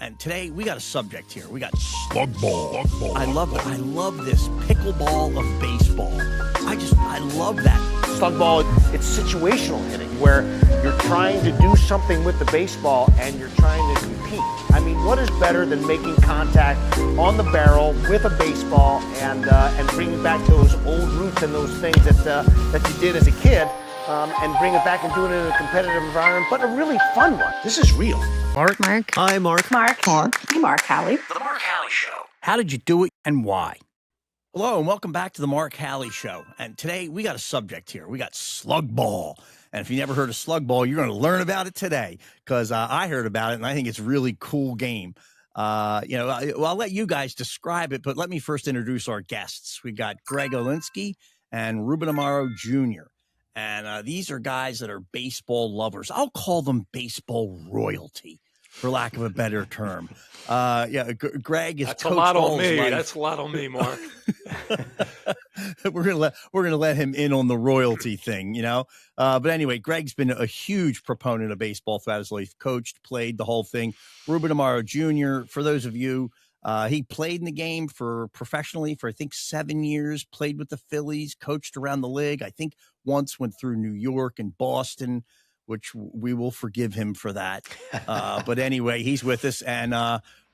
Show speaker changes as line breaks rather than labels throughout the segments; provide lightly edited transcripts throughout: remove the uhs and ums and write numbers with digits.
And today we got a subject here. We got Sluggball. I love it. I love this pickleball of baseball. I love that.
Sluggball, it's situational hitting where you're trying to do something with the baseball and you're trying to compete. I mean, what is better than making contact on the barrel with a baseball and bringing back those old roots and those things that you did as a kid, and bring it back and do it in a competitive environment, but a really fun one. This is real.
Mark.
Hi, Mark.
Hey, Mark Howley.
The Mark Howley Show. How did you do it and why? Hello and welcome back to the Mark Howley Show. And today we got a subject here. We got Sluggball. And if you never heard of Sluggball, you're going to learn about it today because I heard about it and I think it's a really cool game. I'll let you guys describe it, but let me first introduce our guests. We got Greg Olenski and Ruben Amaro Jr. And these are guys that are baseball lovers. I'll call them baseball royalty, for lack of a better term. Greg is.
That's a lot on me. That's a lot on me, Mark.
We're gonna let him in on the royalty thing, But anyway, Greg's been a huge proponent of baseball throughout his life. Coached, played the whole thing. Ruben Amaro Jr. For those of you. He played in the game professionally for, I think, 7 years, played with the Phillies, coached around the league. I think once went through New York and Boston, which we will forgive him for that. But anyway, he's with us. And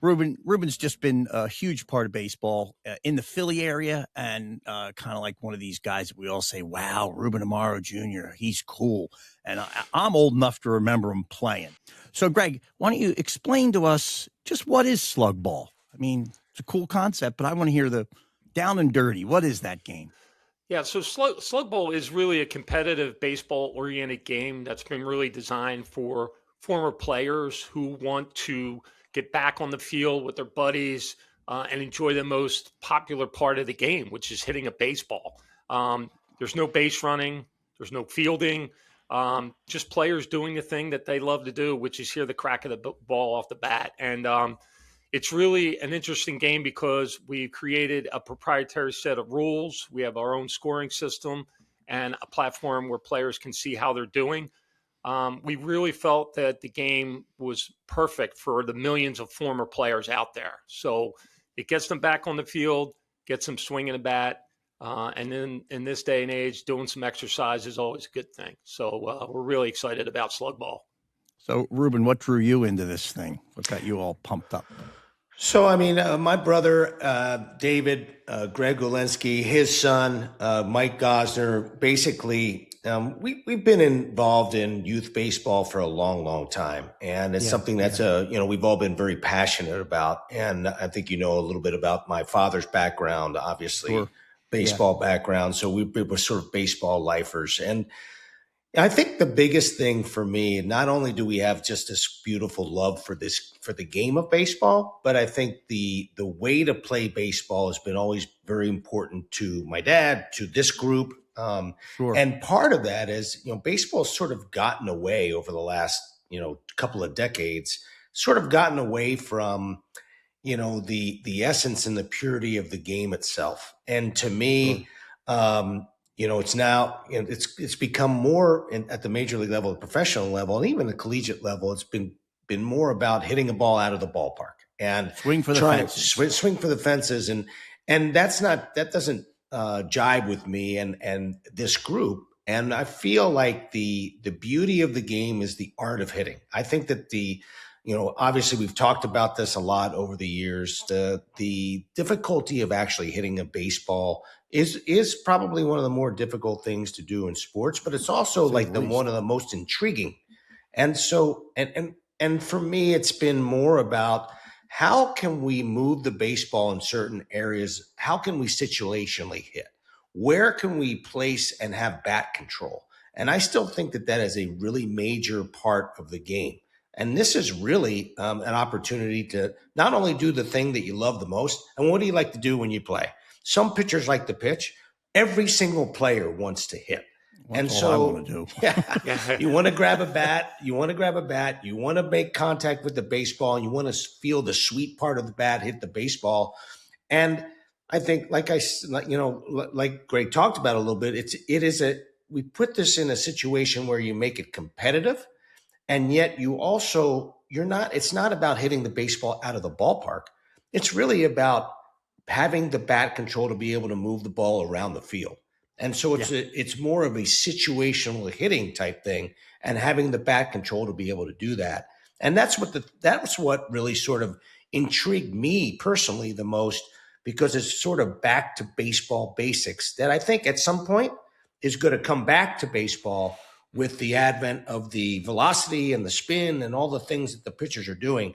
Ruben's just been a huge part of baseball in the Philly area and kind of like one of these guys that we all say, wow, Ruben Amaro Jr., he's cool. And I'm old enough to remember him playing. So, Greg, why don't you explain to us just what is Sluggball? I mean, it's a cool concept, but I want to hear the down and dirty. What is that game?
Yeah, so Sluggball is really a competitive baseball-oriented game that's been really designed for former players who want to get back on the field with their buddies and enjoy the most popular part of the game, which is hitting a baseball. There's no base running. There's no fielding. Just players doing the thing that they love to do, which is hear the crack of the ball off the bat. And it's really an interesting game because we created a proprietary set of rules. We have our own scoring system and a platform where players can see how they're doing. We really felt that the game was perfect for the millions of former players out there. So it gets them back on the field, gets them swinging a bat. And then in this day and age, doing some exercise is always a good thing. So we're really excited about Sluggball.
So, Ruben, what drew you into this thing? What got you all pumped up?
So, I mean, my brother, David, Greg Olenski, his son, Mike Gosner, basically, we've been involved in youth baseball for a long, long time. And it's something that's, we've all been very passionate about. And I think you know a little bit about my father's background, obviously,
Sure.
baseball background. So we were sort of baseball lifers. And I think the biggest thing for me, not only do we have just this beautiful love for the game of baseball, but I think the way to play baseball has been always very important to my dad, to this group.
Sure.
And part of that is, baseball's sort of gotten away over the last, couple of decades, sort of gotten away from, the essence and the purity of the game itself. And to me, it's now, it's become more at the major league level, the professional level, and even the collegiate level. It's been more about hitting a ball out of the ballpark and
swing for the fences.
Swing for the fences, and that doesn't jibe with me and this group. And I feel like the beauty of the game is the art of hitting. I think that obviously we've talked about this a lot over the years. The difficulty of actually hitting a baseball is probably one of the more difficult things to do in sports, but it's also like one of the most intriguing. And so, and for me, it's been more about how can we move the baseball in certain areas? How can we situationally hit? Where can we place and have bat control? And I still think that is a really major part of the game. And this is really an opportunity to not only do the thing that you love the most, and what do you like to do when you play? Some pitchers like to pitch. Every single player wants to hit.
That's all I want to do.
Yeah, you want to grab a bat. You want to make contact with the baseball. And you want to feel the sweet part of the bat hit the baseball. And I think, like Greg talked about a little bit, we put this in a situation where you make it competitive. And yet you also it's not about hitting the baseball out of the ballpark. It's really about having the bat control to be able to move the ball around the field. And so it's more of a situational hitting type thing, and having the bat control to be able to do that. And that's what really sort of intrigued me personally the most, because it's sort of back to baseball basics that I think at some point is going to come back to baseball with the advent of the velocity and the spin and all the things that the pitchers are doing.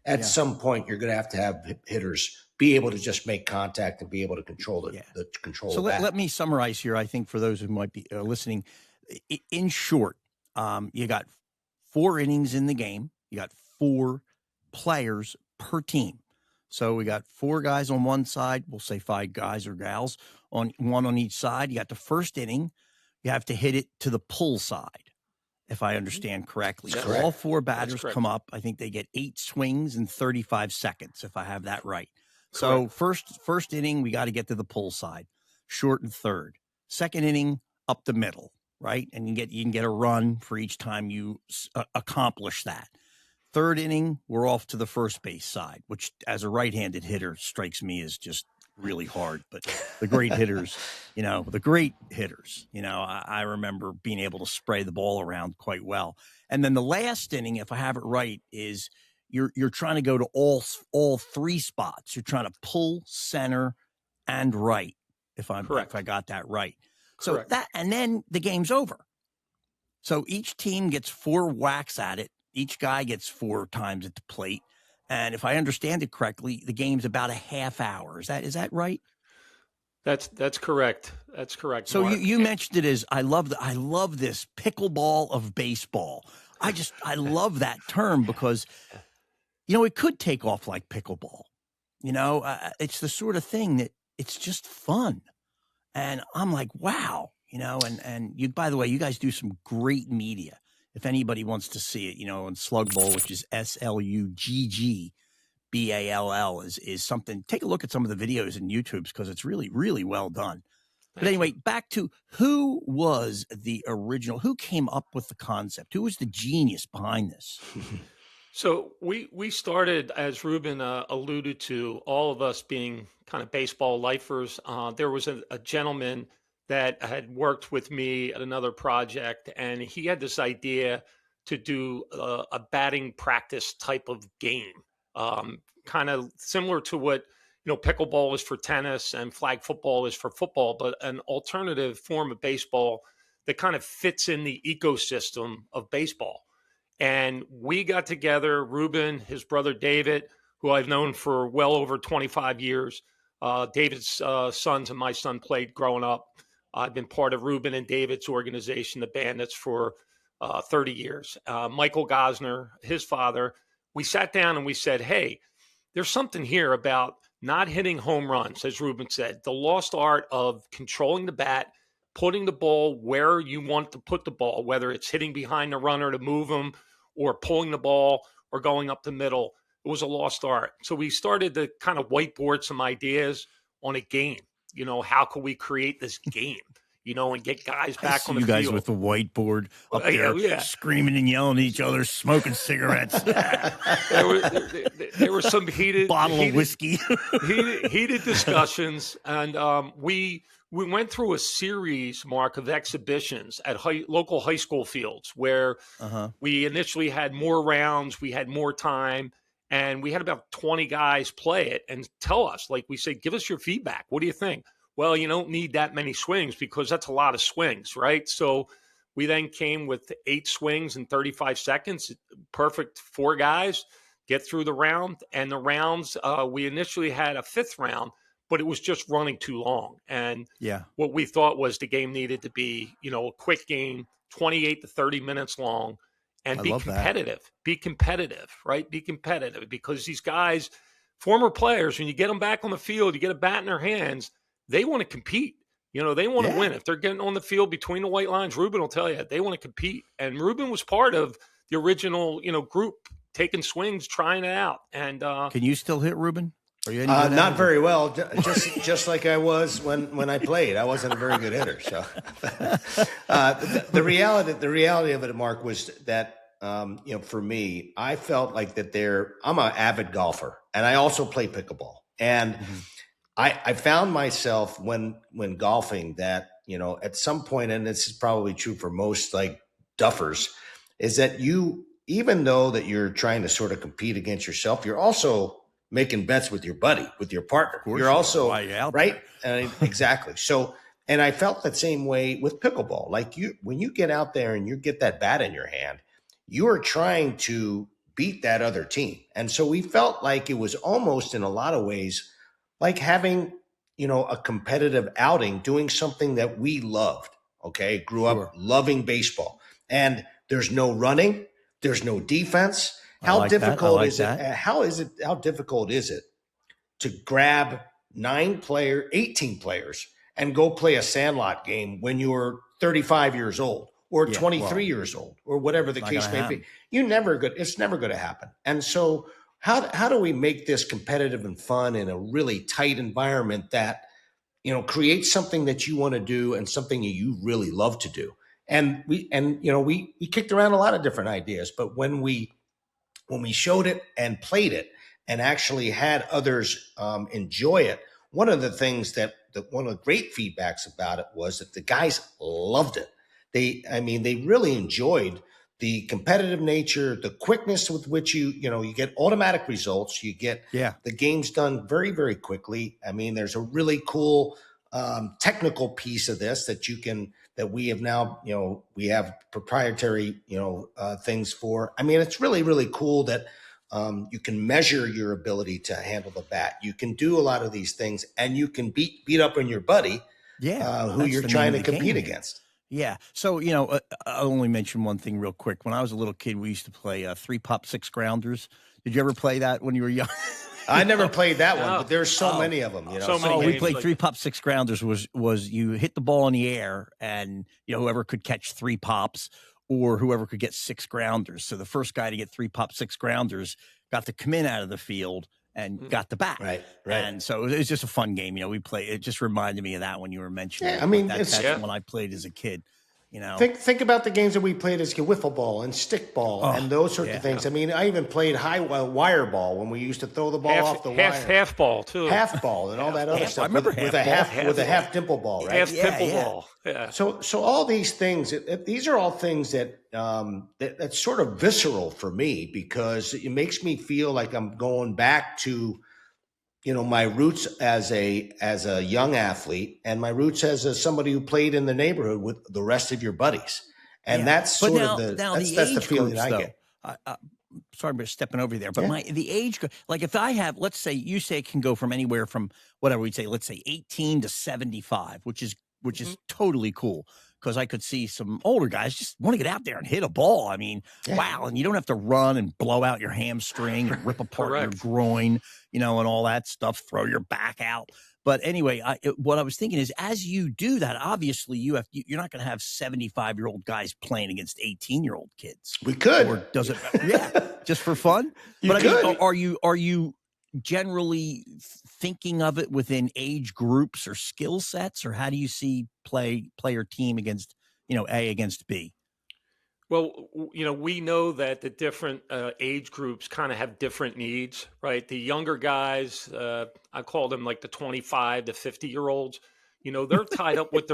At some point, you're going to have hitters be able to just make contact and be able to control the control.
So
of that.
let me summarize here. I think for those who might be listening, in short, you got 4 innings in the game. You got 4 players per team. So we got 4 guys on one side. We'll say 5 guys or gals on one on each side. You got the first inning. You have to hit it to the pull side, if I understand correctly. So all 4 batters come up. I think they get 8 swings in 35 seconds, if I have that right. So first inning, we got to get to the pull side, short and third. Second inning, up the middle, right? And you can get a run for each time you accomplish that. Third inning, we're off to the first base side, which as a right-handed hitter strikes me as just really hard. But the great hitters, I remember being able to spray the ball around quite well. And then the last inning, if I have it right, is you're trying to go to all 3 spots. You're trying to pull, center, and right, if I got that right. So and then the game's over. So each team gets 4 whacks at it. Each guy gets 4 times at the plate. And if I understand it correctly, the game's about a half hour. Is that right?
That's correct. That's correct.
So
Mark.
you mentioned it as I love this pickleball of baseball. I love that term because it could take off like pickleball. It's the sort of thing that it's just fun. And I'm like, wow, and you, by the way, you guys do some great media. If anybody wants to see it, on Sluggball, which is Sluggball is something. Take a look at some of the videos in YouTube's because it's really, really well done. But anyway, back to who was the original, who came up with the concept? Who was the genius behind this?
So we started, as Ruben alluded to, all of us being kind of baseball lifers. There was a gentleman that had worked with me at another project, and he had this idea to do a batting practice type of game, kind of similar to what pickleball is for tennis and flag football is for football, but an alternative form of baseball that kind of fits in the ecosystem of baseball. And we got together, Ruben, his brother David, who I've known for well over 25 years. David's sons and my son played growing up. I've been part of Ruben and David's organization, the Bandits, for 30 years. Michael Gosner, his father, we sat down and we said, hey, there's something here about not hitting home runs, as Ruben said, the lost art of controlling the bat, putting the ball where you want to put the ball, whether it's hitting behind the runner to move him or pulling the ball or going up the middle. It was a lost art. So we started to kind of whiteboard some ideas on a game. How could we create this game, and get guys back on the field?
You guys with the whiteboard up there screaming and yelling at each other, smoking cigarettes.
there were some heated
bottle of whiskey,
heated discussions. And we went through a series, Mark, of exhibitions at local high school fields where we initially had more rounds, we had more time. And we had about 20 guys play it and tell us, like we said, give us your feedback. What do you think? Well, you don't need that many swings because that's a lot of swings, right? So we then came with 8 swings in 35 seconds. Perfect 4 guys get through the round. And the rounds, we initially had a 5th round, but it was just running too long. And what we thought was the game needed to be, a quick game, 28 to 30 minutes long. And be competitive. Be competitive, right? Be competitive because these guys, former players, when you get them back on the field, you get a bat in their hands, they want to compete. They want to win. If they're getting on the field between the white lines, Ruben will tell you, they want to compete. And Ruben was part of the original, group, taking swings, trying it out. And
can you still hit, Ruben? Are you
not very well, just like I was when I played. I wasn't a very good hitter. So the reality of it, Mark, was that for me, I felt like that I'm an avid golfer, and I also play pickleball. And I found myself when golfing that, at some point, and this is probably true for most like duffers, is that even though that you're trying to sort of compete against yourself, you're also making bets with your buddy, with your partner. You're also right. Exactly. So, and I felt that same way with pickleball. Like when you get out there and you get that bat in your hand, you are trying to beat that other team. And so we felt like it was almost in a lot of ways like having, a competitive outing, doing something that we loved. Okay. Grew up loving baseball, and there's no running. There's no defense. How difficult is it? How difficult is it to grab 18 players and go play a sandlot game when you're 35 years old or 23 years old or whatever the case may be? It's never going to happen. And so how do we make this competitive and fun in a really tight environment that, creates something that you want to do and something you really love to do? And we kicked around a lot of different ideas, but when we showed it and played it and actually had others enjoy it, one of the things one of the great feedbacks about it was that the guys loved it. They really enjoyed the competitive nature, the quickness with which you get automatic results. You get the games done very, very quickly. I mean, there's a really cool technical piece of this that we have now, we have proprietary, things for. I mean, it's really, really cool that you can measure your ability to handle the bat. You can do a lot of these things, and you can beat up on your buddy who you're trying to compete against.
Yeah. So, I'll only mention one thing real quick. When I was a little kid, we used to play 3-pop 6 grounders. Did you ever play that when you were young?
I never played that one, but there's so many of them.
So many
we played 3-pop 6 grounders. Was you hit the ball in the air, and whoever could catch 3 pops or whoever could get 6 grounders. So the first guy to get 3-pop 6 grounders got to come in out of the field and got the bat.
Right.
And so it was just a fun game. We play. It just reminded me of that when you were mentioning.
Yeah, I mean,
that's when I played as a kid.
Think about the games that we played as wiffle ball and stick ball and those sorts of things. I mean, I even played high wire ball when we used to throw the ball off the wire.
Half ball too.
Half ball and all that other stuff.
I remember
with a half dimple ball, right?
Half dimple ball. Yeah.
So all these things, these are all things that that's sort of visceral for me, because it makes me feel like I'm going back to my roots as a young athlete, and my roots as somebody who played in the neighborhood with the rest of your buddies. And that's sort of the feeling groups, I get.
Sorry for stepping over there, but the age, like if I have, let's say you say it can go from anywhere from whatever we'd say, let's say 18 to 75, which is totally cool. Because I could see some older guys just want to get out there and hit a ball. I mean, wow. And you don't have to run and blow out your hamstring and rip apart your groin, and all that stuff, throw your back out. But anyway, what I was thinking is, as you do that, obviously you're not going to have 75-year-old guys playing against 18-year-old kids.
We could.
Or does it? Just for fun.
But
I mean, are you generally thinking of it within age groups or skill sets, or how do you see player team against A against B?
Well, we know that the different age groups kind of have different needs, right? The younger guys, I call them like the 25 to 50-year-olds. They're tied up with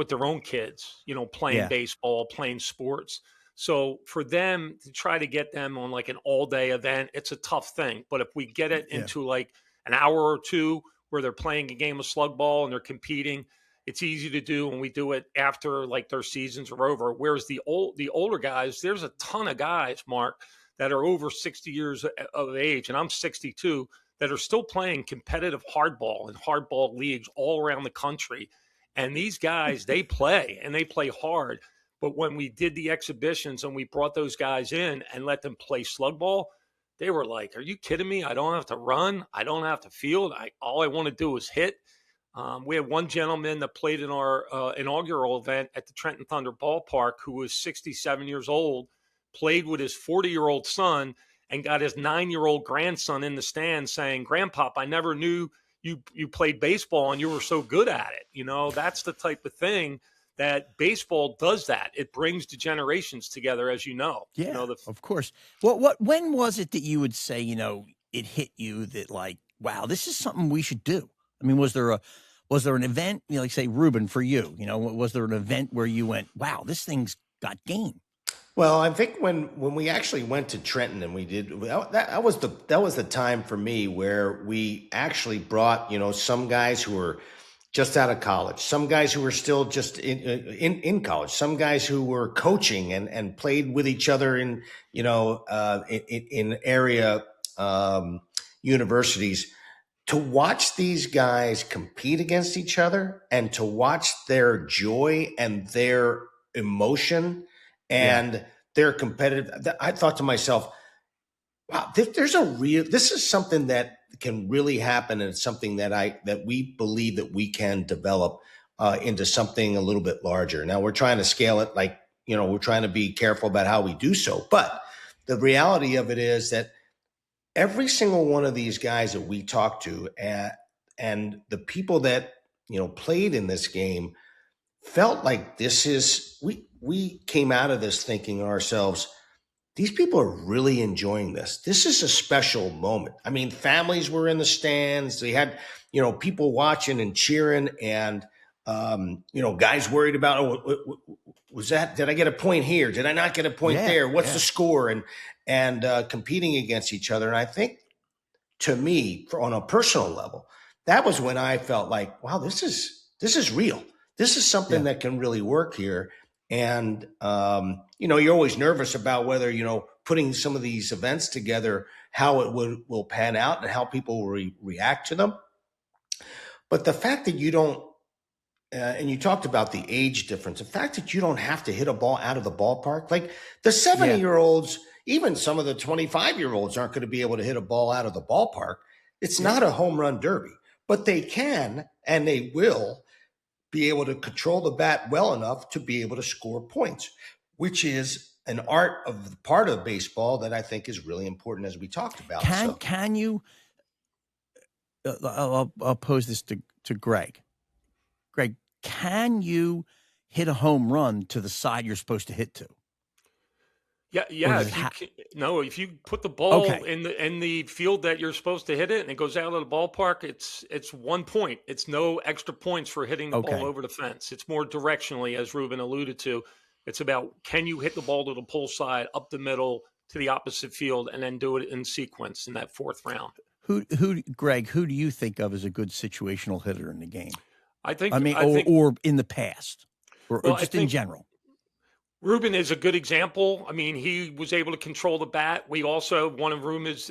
their own kids, playing baseball, playing sports. So for them to try to get them on like an all-day event, it's a tough thing. But if we get it into like an hour or two where they're playing a game of slug ball and they're competing, it's easy to do, and we do it after like their seasons are over. Whereas the older guys, there's a ton of guys, Mark, that are over 60 years of age, and I'm 62, that are still playing competitive hardball and hardball leagues all around the country. And these guys, they play, and they play hard. But when we did the exhibitions and we brought those guys in and let them play slug ball, they were like, are you kidding me? I don't have to run. I don't have to field. All I want to do is hit. We had one gentleman that played in our inaugural event at the Trenton Thunder ballpark who was 67 years old, played with his 40-year-old son, and got his 9-year-old grandson in the stands saying, Grandpop, I never knew you played baseball and you were so good at it. That's the type of thing that baseball does that. It brings the generations together, as you know.
Yeah,
You know,
of course. When was it that you would say, it hit you that like, wow, this is something we should do? I mean, was there an event, like say Ruben for you, was there an event where you went, wow, this thing's got game?
Well, I think when we actually went to Trenton and we did that was the time for me where we actually brought some guys who were just out of college, some guys who were still just in college, some guys who were coaching and played with each other in in area universities, to watch these guys compete against each other and to watch their joy and their emotion and their competitive. I thought to myself, wow, this is something that can really happen. And it's something that we believe that we can develop into something a little bit larger. Now we're trying to scale it, like, we're trying to be careful about how we do so. But the reality of it is that every single one of these guys that we talked to and the people that, played in this game felt like we came out of this thinking ourselves, these people are really enjoying this. This is a special moment. I mean, families were in the stands. They had, people watching and cheering and, guys worried about, did I get a point here? Did I not get a point there? What's the score? And competing against each other. And I think, to me, on a personal level, that was when I felt like, wow, this is real. This is something that can really work here. And, you're always nervous about whether, putting some of these events together, how it will pan out and how people will react to them. But the fact that you don't, and you talked about the age difference, the fact that you don't have to hit a ball out of the ballpark, like the 70-year-olds, even some of the 25-year-olds aren't going to be able to hit a ball out of the ballpark. It's not a home run derby, but they can, and they will be able to control the bat well enough to be able to score points, which is an part of baseball that I think is really important, as we talked about.
Can you? I'll pose this to Greg. Greg, can you hit a home run to the side you're supposed to hit to?
Yeah. If you put the ball in the field that you're supposed to hit it and it goes out of the ballpark, it's 1 point. It's no extra points for hitting the ball over the fence. It's more directionally, as Ruben alluded to. It's about, can you hit the ball to the pull side, up the middle to the opposite field, and then do it in sequence in that fourth round.
Greg, who do you think of as a good situational hitter in the game?
Or
in the past, or just in general.
Ruben is a good example. I mean, he was able to control the bat. We also, one of Ruben's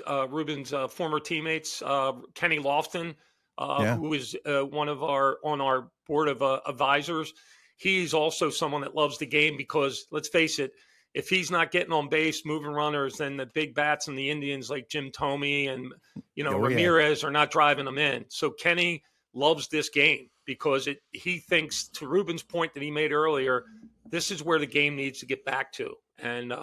former teammates, Kenny Lofton, who is on our board of advisors. He's also someone that loves the game because, let's face it, if he's not getting on base, moving runners, then the big bats and the Indians like Jim Thome and Ramirez are not driving them in. So Kenny loves this game because he thinks, to Ruben's point that he made earlier, this is where the game needs to get back to. And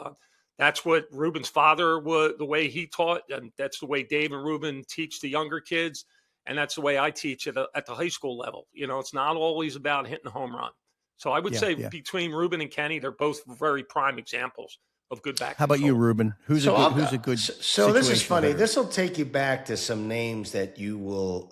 that's what Ruben's father the way he taught, and that's the way Dave and Ruben teach the younger kids, and that's the way I teach at the high school level. It's not always about hitting a home run. So I would say between Ruben and Kenny, they're both very prime examples of good back.
How about you, Ruben? Who's a good?
So this is funny. This will take you back to some names that you'll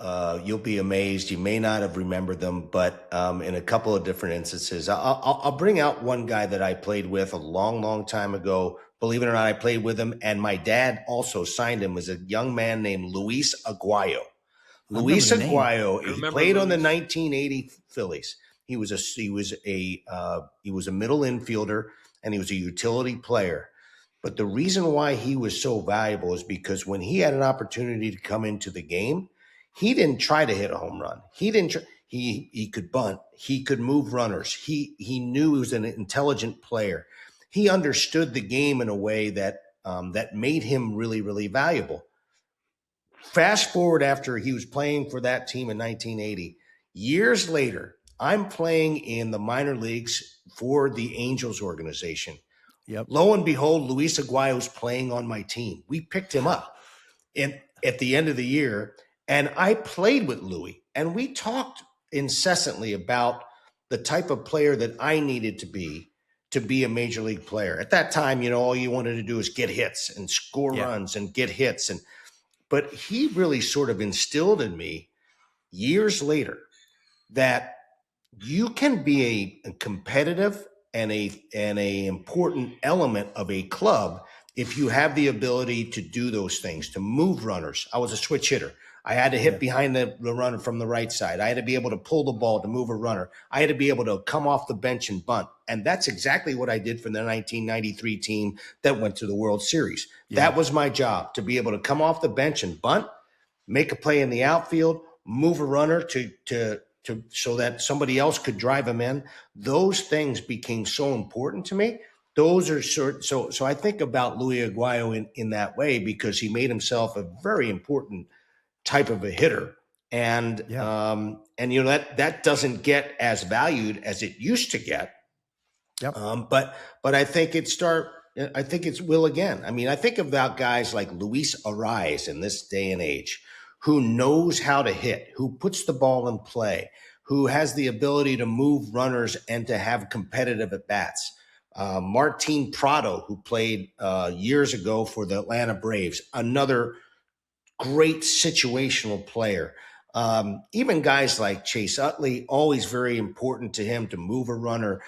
be amazed. You may not have remembered them, but in a couple of different instances, I'll bring out one guy that I played with a long, long time ago. Believe it or not, I played with him, and my dad also signed him. Was a young man named Luis Aguayo. Luis Aguayo. He played on the 1980 Phillies. He was a middle infielder, and he was a utility player. But the reason why he was so valuable is because when he had an opportunity to come into the game, he didn't try to hit a home run. He could bunt. He could move runners. He knew he was an intelligent player. He understood the game in a way that made him really, really valuable. Fast forward after he was playing for that team in 1980, years later, I'm playing in the minor leagues for the Angels organization.
Yep.
Lo and behold, Luis Aguayo's playing on my team. We picked him up at the end of the year, and I played with Louis, and we talked incessantly about the type of player that I needed to be a major league player. At that time, all you wanted to do is get hits and score runs and get hits. But he really sort of instilled in me years later that you can be a competitive and a important element of a club if you have the ability to do those things, to move runners. I was a switch hitter. I had to hit behind the runner from the right side. I had to be able to pull the ball to move a runner. I had to be able to come off the bench and bunt. And that's exactly what I did for the 1993 team that went to the World Series. That was my job, to be able to come off the bench and bunt, make a play in the outfield, move a runner to so that somebody else could drive him in. Those things became so important to me. Those are so I think about Louis Aguayo in that way, because he made himself a very important type of a hitter. And that doesn't get as valued as it used to get. But I think it will again. I mean, I think about guys like Luis Ariz in this day and age, who knows how to hit, who puts the ball in play, who has the ability to move runners and to have competitive at-bats. Martin Prado, who played years ago for the Atlanta Braves, another great situational player. Even guys like Chase Utley, always very important to him to move a runner.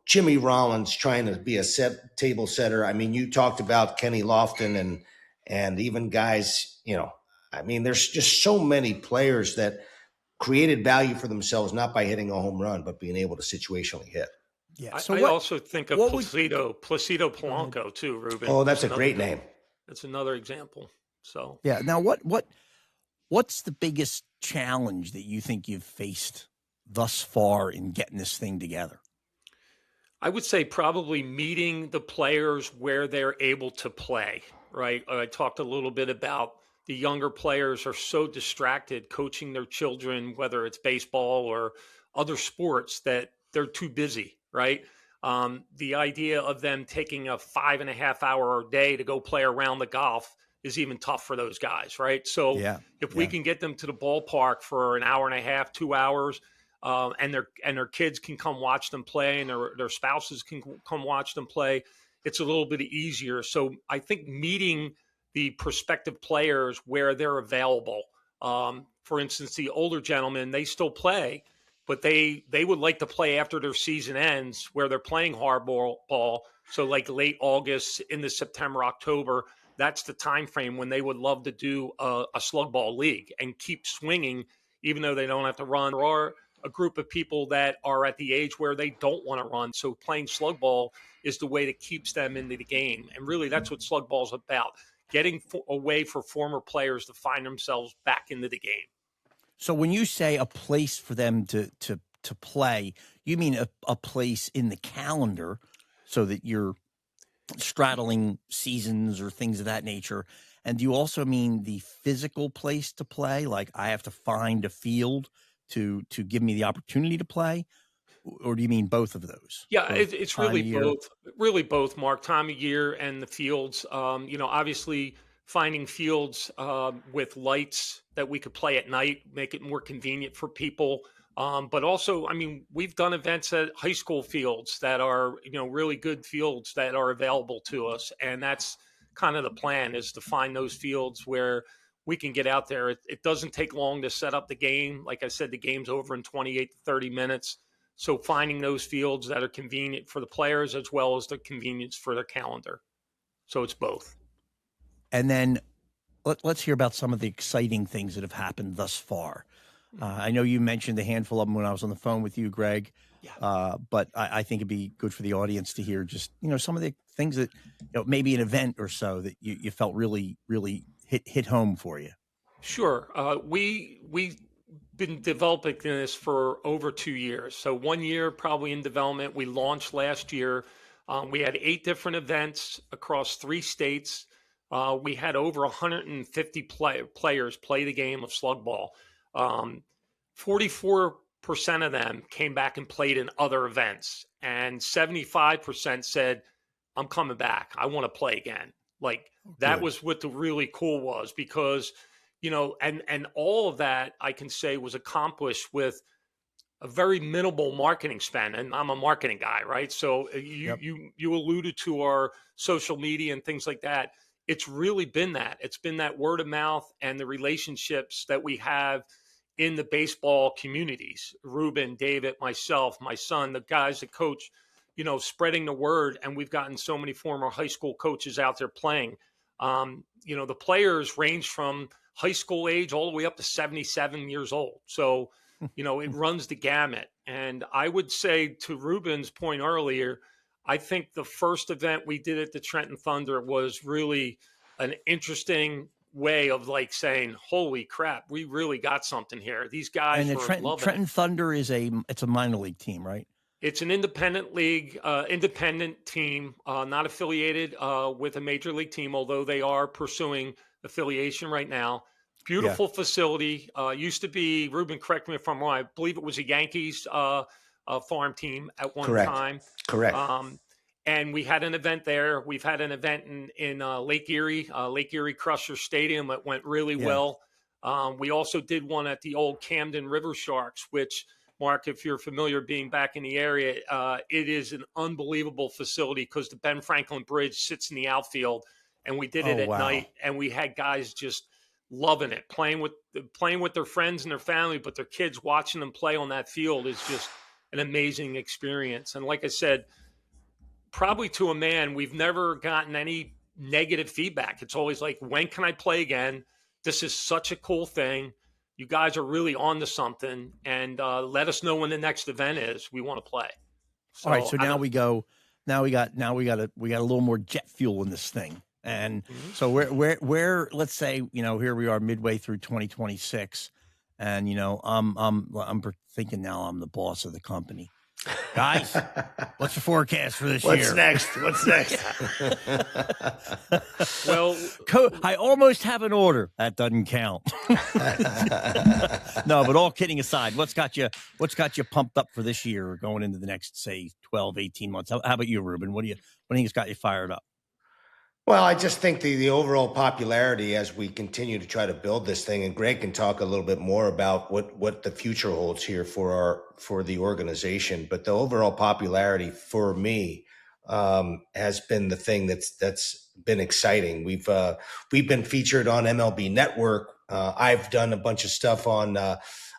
Jimmy Rollins trying to be a table setter. I mean, you talked about Kenny Lofton and even guys, there's just so many players that created value for themselves, not by hitting a home run, but being able to situationally hit.
Yeah. So I also think of Placido Polanco too, Ruben.
Oh, that's a great name.
That's another example. So
yeah. Now, what's the biggest challenge that you think you've faced thus far in getting this thing together?
I would say probably meeting the players where they're able to play, right? I talked a little bit about the younger players are so distracted coaching their children, whether it's baseball or other sports, that they're too busy, right? The idea of them taking a 5.5 hour day to go play around the golf is even tough for those guys, right? So if we can get them to the ballpark for an hour and a half, 2 hours, and their kids can come watch them play, and their spouses can come watch them play, it's a little bit easier. So I think meeting the prospective players where they're available. For instance, the older gentlemen, they still play, but they would like to play after their season ends, where they're playing hardball ball. So like late August into September, October, that's the time frame when they would love to do a Sluggball league and keep swinging, even though they don't have to run. There are a group of people that are at the age where they don't want to run. So playing Sluggball is the way that keeps them into the game. And really, that's what Sluggball is about, getting a way for former players to find themselves back into the game.
So when you say a place for them to play, you mean a place in the calendar so that you're straddling seasons or things of that nature. And do you also mean the physical place to play? Like I have to find a field to give me the opportunity to play? Or do you mean both of those?
Yeah, it's really both, Mark. Time of year and the fields. Obviously finding fields with lights that we could play at night, make it more convenient for people. But also, we've done events at high school fields that are, really good fields that are available to us. And that's kind of the plan, is to find those fields where we can get out there. It doesn't take long to set up the game. Like I said, the game's over in 28 to 30 minutes. So finding those fields that are convenient for the players as well as the convenience for their calendar. So it's both.
And then let's hear about some of the exciting things that have happened thus far. I know you mentioned a handful of them when I was on the phone with you, Greg. But I think it'd be good for the audience to hear just, some of the things that, maybe an event or so that you felt really, really hit home for you.
Sure. We've been developing this for over 2 years. So 1 year probably in development. We launched last year. We had 8 different events across 3 states. We had over 150 players play the game of Sluggball. 44% of them came back and played in other events, and 75% said, I'm coming back. I want to play again. That was what the really cool was, because, and all of that I can say was accomplished with a very minimal marketing spend, and I'm a marketing guy, right? So you alluded to our social media and things like that. It's really been that. It's been that word of mouth and the relationships that we have in the baseball communities. Ruben, David, myself, my son, the guys that coach, spreading the word, and we've gotten so many former high school coaches out there playing. The players range from high school age all the way up to 77 years old. So it runs the gamut. And I would say, to Ruben's point earlier, I think the first event we did at the Trenton Thunder was really an interesting way of saying, holy crap, we really got something here. These guys
and
were
the
loving
Trenton
it.
Thunder it's a minor league team, right?
It's an independent league, independent team, not affiliated with a major league team, although they are pursuing affiliation right now. Beautiful facility. Used to be, Ruben, correct me if I'm wrong, I believe it was a Yankees farm team at one time.
Correct.
And we had an event there. We've had an event in Lake Erie Crusher Stadium. It went really well. We also did one at the old Camden River Sharks, which, Mark, if you're familiar being back in the area, it is an unbelievable facility because the Ben Franklin Bridge sits in the outfield, and we did it at night, and we had guys just loving it, playing with their friends and their family, but their kids watching them play on that field is just an amazing experience. And like I said, probably to a man, we've never gotten any negative feedback. It's always like, when can I play again? This is such a cool thing. You guys are really on to something, and let us know when the next event is. We want to play. So,
all right. So now we go. Now we got a little more jet fuel in this thing. And so we're let's say, here we are midway through 2026, and I'm thinking now I'm the boss of the company. Guys, what's the forecast for this year?
What's next?
Well,
I almost have an order. That doesn't count. No, but all kidding aside, what's got you pumped up for this year or going into the next, say, 12, 18 months? How about you, Ruben? What do you think has got you fired up?
Well, I just think the overall popularity as we continue to try to build this thing, and Greg can talk a little bit more about what the future holds here for the organization. But the overall popularity for me has been the thing that's been exciting. We've been featured on MLB Network. I've done a bunch of stuff on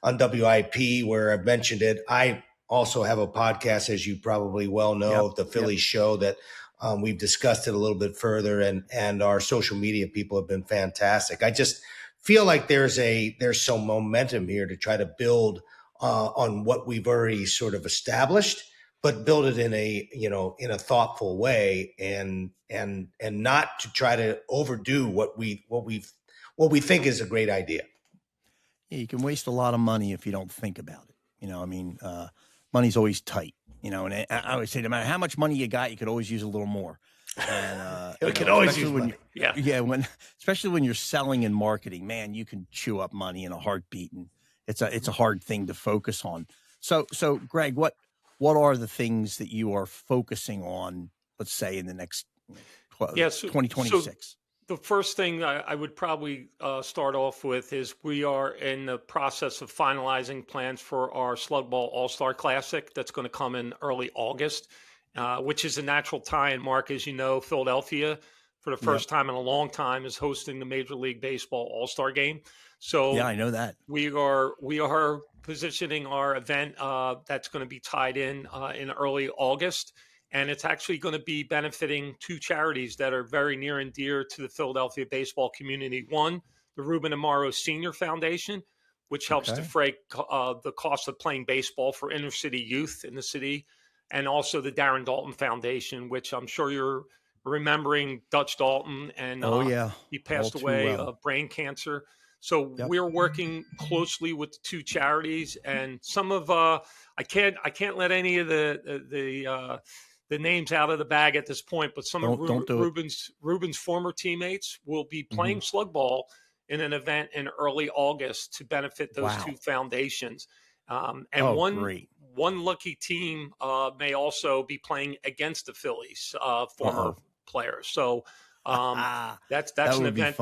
WIP where I've mentioned it. I also have a podcast, as you probably well know, the Phillies show that. We've discussed it a little bit further, and our social media people have been fantastic. I just feel like there's some momentum here to try to build on what we've already sort of established, but build it in a thoughtful way, and not to try to overdo what we think is a great idea.
Yeah, you can waste a lot of money if you don't think about it. Money's always tight. And I always say, no matter how much money you got, you could always use a little more. And
you can always use money.
Especially when you're selling and marketing, man, you can chew up money in a heartbeat, and it's a hard thing to focus on. So Greg, what are the things that you are focusing on? Let's say in the next 2026.
The first thing I would probably start off with is we are in the process of finalizing plans for our Sluggball All-Star Classic that's going to come in early August, which is a natural tie-in. Mark, as you know, Philadelphia, for the first time in a long time, is hosting the Major League Baseball All-Star Game. So
yeah, I know that.
We are positioning our event that's going to be tied in early August. And it's actually going to be benefiting two charities that are very near and dear to the Philadelphia baseball community. One, the Ruben Amaro Sr. Foundation, which helps defray the cost of playing baseball for inner city youth in the city. And also the Darren Dalton Foundation, which I'm sure you're remembering Dutch Dalton. And he passed away of brain cancer. So we're working closely with the two charities. And some of I can't let any of the names out of the bag at this point, but some of Ruben's former teammates will be playing Sluggball in an event in early August to benefit those two foundations. One lucky team may also be playing against the Phillies, former players. So that's an event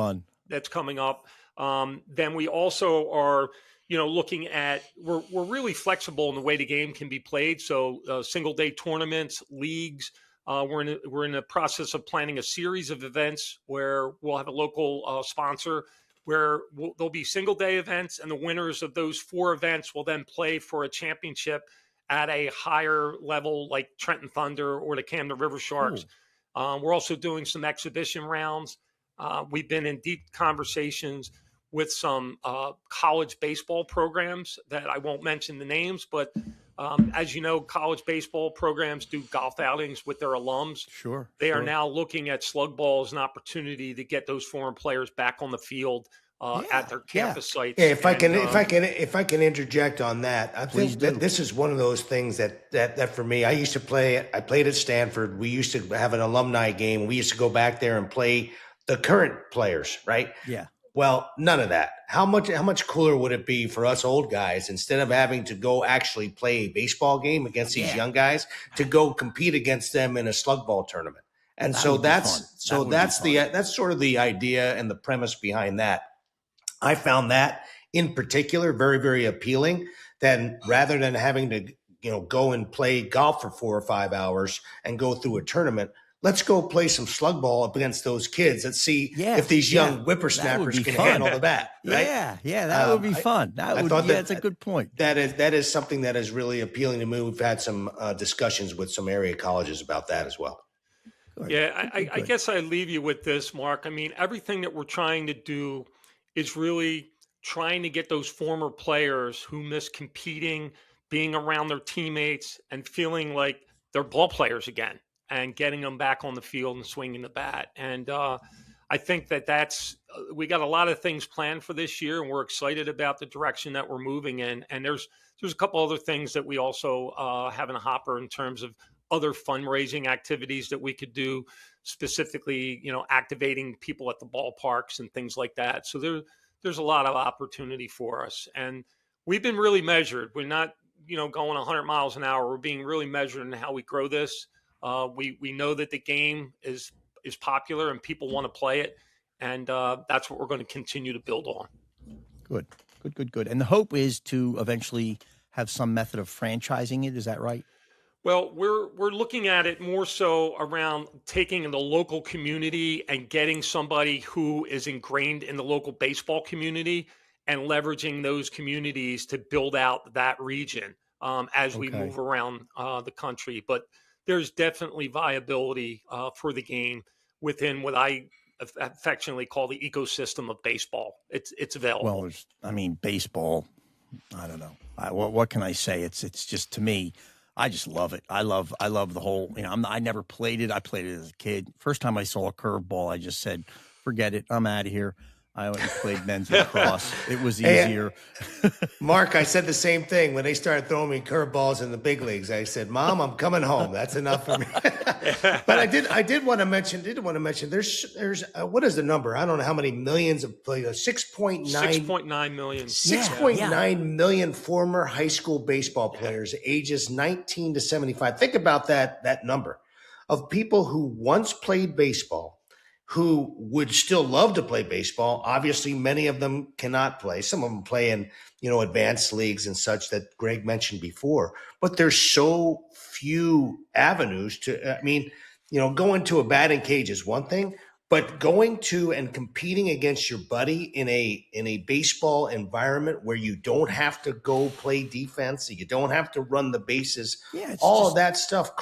that's coming up. Then we also are looking at, we're really flexible in the way the game can be played. So single day tournaments, leagues. We're in the process of planning a series of events where we'll have a local sponsor where there'll be single day events, and the winners of those 4 events will then play for a championship at a higher level, like Trenton Thunder or the Camden River Sharks. We're also doing some exhibition rounds. We've been in deep conversations with some college baseball programs that I won't mention the names, but as you know, college baseball programs do golf outings with their alums.
Sure.
They are now looking at Sluggball as an opportunity to get those former players back on the field at their campus sites.
Yeah, if I can interject on that, I think that this is one of those things that for me, I played at Stanford. We used to have an alumni game. We used to go back there and play the current players, right?
Yeah.
Well, none of that. How much cooler would it be for us old guys, instead of having to go actually play a baseball game against these young guys, to go compete against them in a Sluggball tournament? And that's sort of the idea and the premise behind that. I found that in particular very, very appealing. Then rather than having to go and play golf for 4 or 5 hours and go through a tournament, let's go play some Sluggball up against those kids and see if these young whippersnappers can handle the bat. Right?
Yeah, that would be fun. That's a good point.
That is something that is really appealing to me. We've had some discussions with some area colleges about that as well.
Yeah, I guess I leave you with this, Mark. I mean, everything that we're trying to do is really trying to get those former players who miss competing, being around their teammates, and feeling like they're ball players again, and getting them back on the field and swinging the bat. And I think we got a lot of things planned for this year, and we're excited about the direction that we're moving in. And there's a couple other things that we also have in a hopper in terms of other fundraising activities that we could do, specifically, activating people at the ballparks and things like that. So there's a lot of opportunity for us. And we've been really measured. We're not, going 100 miles an hour. We're being really measured in how we grow this. We know that the game is popular and people want to play it. And that's what we're going to continue to build on. Good.
And the hope is to eventually have some method of franchising it. Is that right?
Well, we're looking at it more so around taking the local community and getting somebody who is ingrained in the local baseball community and leveraging those communities to build out that region as we move around the country. But there's definitely viability for the game within what I affectionately call the ecosystem of baseball. It's available.
Well, baseball, I don't know. What can I say? It's just, to me, I just love it. I love the whole, I never played it. I played it as a kid. First time I saw a curveball, I just said, forget it. I'm out of here. I went and played men's lacrosse. It was easier.
Mark, I said the same thing when they started throwing me curveballs in the big leagues. I said, Mom, I'm coming home. That's enough for me. But I did want to mention, there's what is the number? I don't know how many millions of players, 6.9
million.
6.9 million former high school baseball players, ages 19 to 75. Think about that number of people who once played baseball, who would still love to play baseball. Obviously, many of them cannot play. Some of them play in, advanced leagues and such that Greg mentioned before. But there's so few avenues to, going to a batting cage is one thing, but going to and competing against your buddy in a baseball environment where you don't have to go play defense, you don't have to run the bases, of that stuff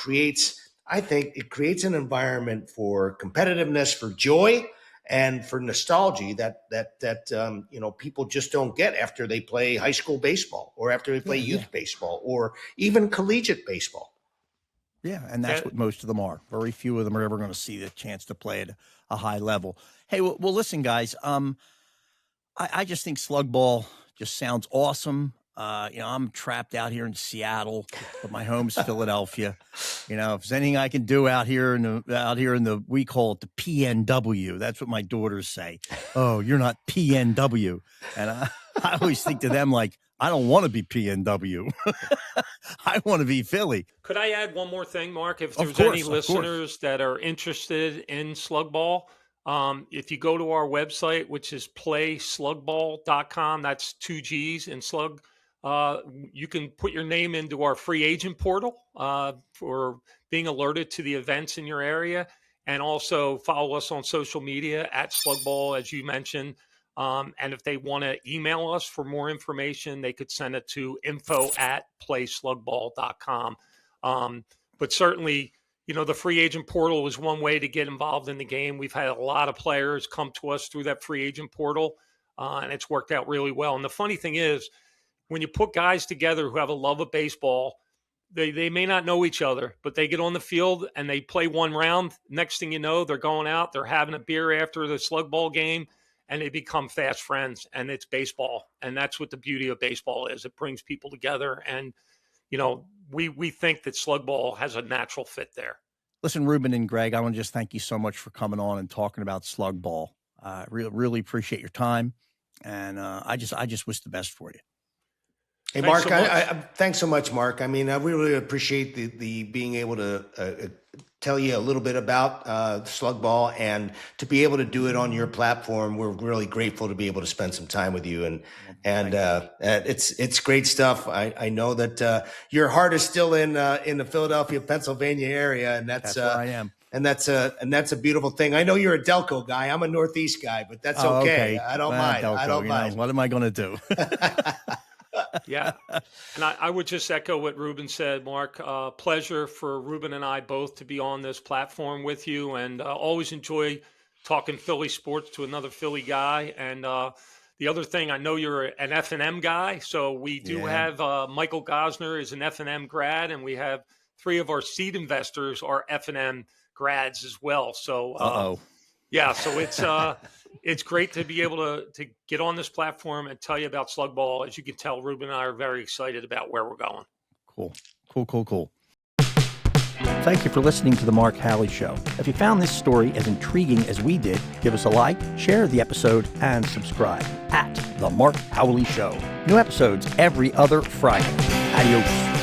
I think it creates an environment for competitiveness, for joy, and for nostalgia that people just don't get after they play high school baseball or after they play youth baseball or even collegiate baseball.
Yeah, and that's what most of them are. Very few of them are ever going to see the chance to play at a high level. Hey, well listen, guys. I just think Sluggball just sounds awesome. I'm trapped out here in Seattle, but my home's Philadelphia. If there's anything I can do out here we call it the PNW. That's what my daughters say. Oh, you're not PNW. And I always think to them, like, I don't want to be PNW. I want to be Philly.
Could I add one more thing, Mark? If there's any listeners that are interested in Sluggball, If you go to our website, which is playsluggball.com, that's 2 G's in slug, you can put your name into our free agent portal for being alerted to the events in your area, and also follow us on social media at Sluggball, as you mentioned. And if they want to email us for more information, they could send it to info@playsluggball.com. But certainly, the free agent portal is one way to get involved in the game. We've had a lot of players come to us through that free agent portal, and it's worked out really well. And the funny thing is, when you put guys together who have a love of baseball, they may not know each other, but they get on the field and they play one round. Next thing you know, they're going out, they're having a beer after the slug ball game, and they become fast friends. And it's baseball. And that's what the beauty of baseball is. It brings people together. And, we think that slug ball has a natural fit there.
Listen, Ruben and Greg, I want to just thank you so much for coming on and talking about slug ball. Really appreciate your time. And I just wish the best for you.
Hey, Mark, thanks so much, Mark. I mean, we really appreciate the being able to tell you a little bit about Sluggball, and to be able to do it on your platform. We're really grateful to be able to spend some time with you, and it's great stuff. I know that your heart is still in the Philadelphia, Pennsylvania area, and that's where I am. And that's a beautiful thing. I know you're a Delco guy. I'm a Northeast guy, but that's okay. I don't mind.
Delco,
I don't mind.
What am I going to do?
Yeah. And I would just echo what Ruben said, Mark. Pleasure for Ruben and I both to be on this platform with you, and always enjoy talking Philly sports to another Philly guy. And the other thing, I know you're an F&M guy, so we do have Michael Gosner is an F&M grad, and we have 3 of our seed investors are F&M grads as well. So yeah, so it's great to be able to get on this platform and tell you about Sluggball. As you can tell, Ruben and I are very excited about where we're going.
Cool. Thank you for listening to The Mark Howley Show. If you found this story as intriguing as we did, give us a like, share the episode, and subscribe at The Mark Howley Show. New episodes every other Friday. Adios.